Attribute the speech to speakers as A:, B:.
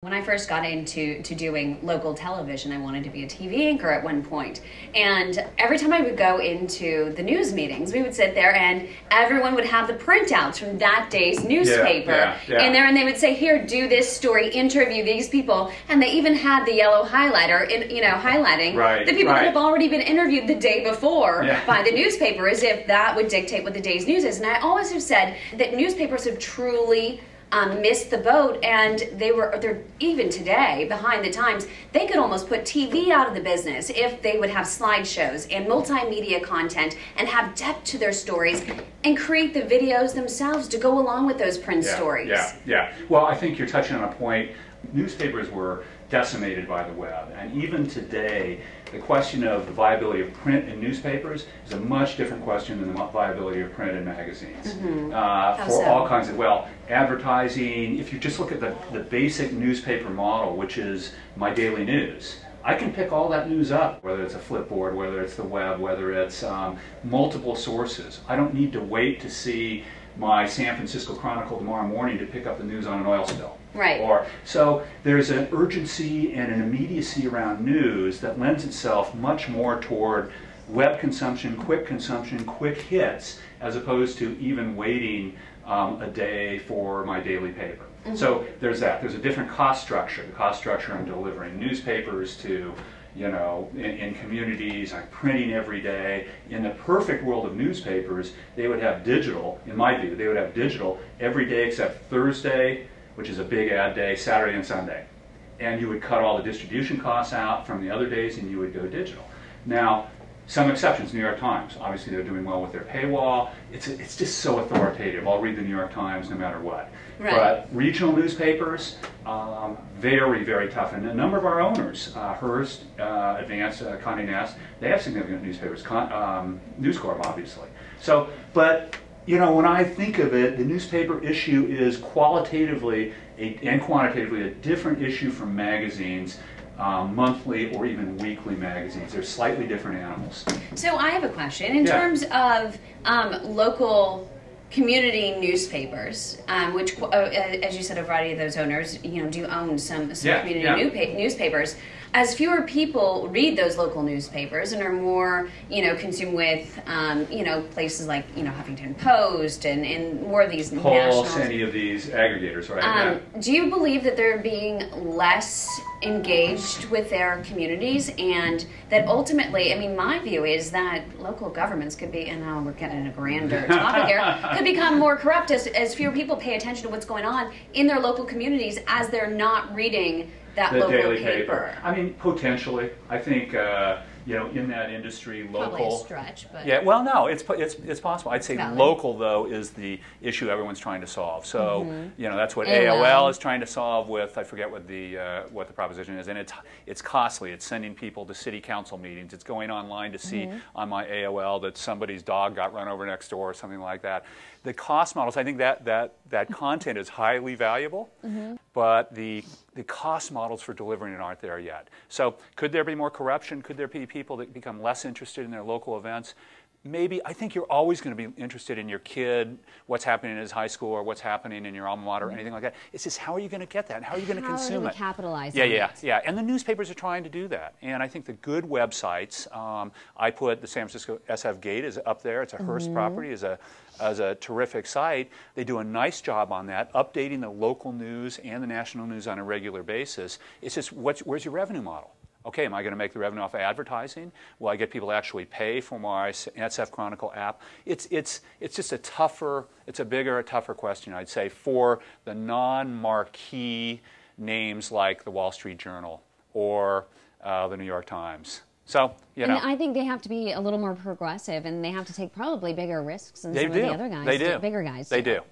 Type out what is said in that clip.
A: When I first got into doing local television, I wanted to be a TV anchor at one point. And every time I would go into the news meetings, we would sit there and everyone would have the printouts from that day's newspaper in there, and they would say, here, do this story, interview these people. And they even had the yellow highlighter, highlighting the people that have already been interviewed the day before by the newspaper, as if that would dictate what the day's news is. And I always have said that newspapers have truly missed the boat, and they're even today behind the times. They could almost put TV out of the business if they would have slideshows and multimedia content and have depth to their stories and create the videos themselves to go along with those print stories.
B: Well, I think you're touching on a point. Newspapers were decimated by the web, and even today the question of the viability of print in newspapers is a much different question than the viability of print in magazines. For all kinds of, advertising. If you just look at the basic newspaper model, which is my daily news, I can pick all that news up, whether it's a flipboard, whether it's the web, whether it's multiple sources. I don't need to wait to see my San Francisco Chronicle tomorrow morning to pick up the news on an oil spill. So there's an urgency and an immediacy around news that lends itself much more toward web consumption, quick hits, as opposed to even waiting a day for my daily paper. So there's that. There's a different cost structure. The cost structure I'm delivering newspapers to, in communities, I'm printing every day. In the perfect world of newspapers, they would have digital, in my view, they would have digital every day except Thursday, which is a big ad day, Saturday and Sunday. And you would cut all the distribution costs out from the other days and you would go digital. Now, some exceptions, New York Times. Obviously they're doing well with their paywall. It's just so authoritative. I'll read the New York Times no matter what. But regional newspapers, very, very tough. And a number of our owners, Hearst, Advance, Condé Nast, they have significant newspapers. News Corp, obviously. So, but when I think of it, the newspaper issue is qualitatively and quantitatively a different issue from magazines, monthly or even weekly magazines. They're slightly different animals. So
A: I have a question. In terms of local community newspapers, which, as you said, a variety of those owners, do own some community newspapers. As fewer people read those local newspapers and are more, consumed with, places like, Huffington Post and more of these national.
B: Any of these aggregators, right?
A: Do you believe that they're being less engaged with their communities, and that ultimately, my view is that local governments could be, and now we're getting a grander topic here, could become more corrupt as fewer people pay attention to what's going on in their local communities as they're not reading that local
B: daily paper. Potentially. I think in that industry, local.
A: Probably a stretch, but
B: no, it's possible. I'd say local though is the issue everyone's trying to solve. So that's what AOL is trying to solve with. I forget what the proposition is, and it's costly. It's sending people to city council meetings. It's going online to see on my AOL that somebody's dog got run over next door or something like that. The cost models, I think that content is highly valuable, but the cost models for delivering it aren't there yet. So could there be more corruption? Could there be people that become less interested in their local events? Maybe. I think you're always going to be interested in your kid, what's happening in his high school, or what's happening in your alma mater, or anything like that. It's just, how are you going to get that? How are you going to consume it?
A: Capitalize on it.
B: And the newspapers are trying to do that. And I think the good websites, I put the San Francisco SF Gate is up there. It's a Hearst property, is a terrific site. They do a nice job on that, updating the local news and the national news on a regular basis. It's just, where's your revenue model? Okay, am I going to make the revenue off of advertising? Will I get people to actually pay for my SF Chronicle app? It's just a tougher question, I'd say, for the non-marquee names like the Wall Street Journal or the New York Times. So,
A: And I think they have to be a little more progressive, and they have to take probably bigger risks than some of the other guys.
B: They do.
A: Bigger guys.
B: They do.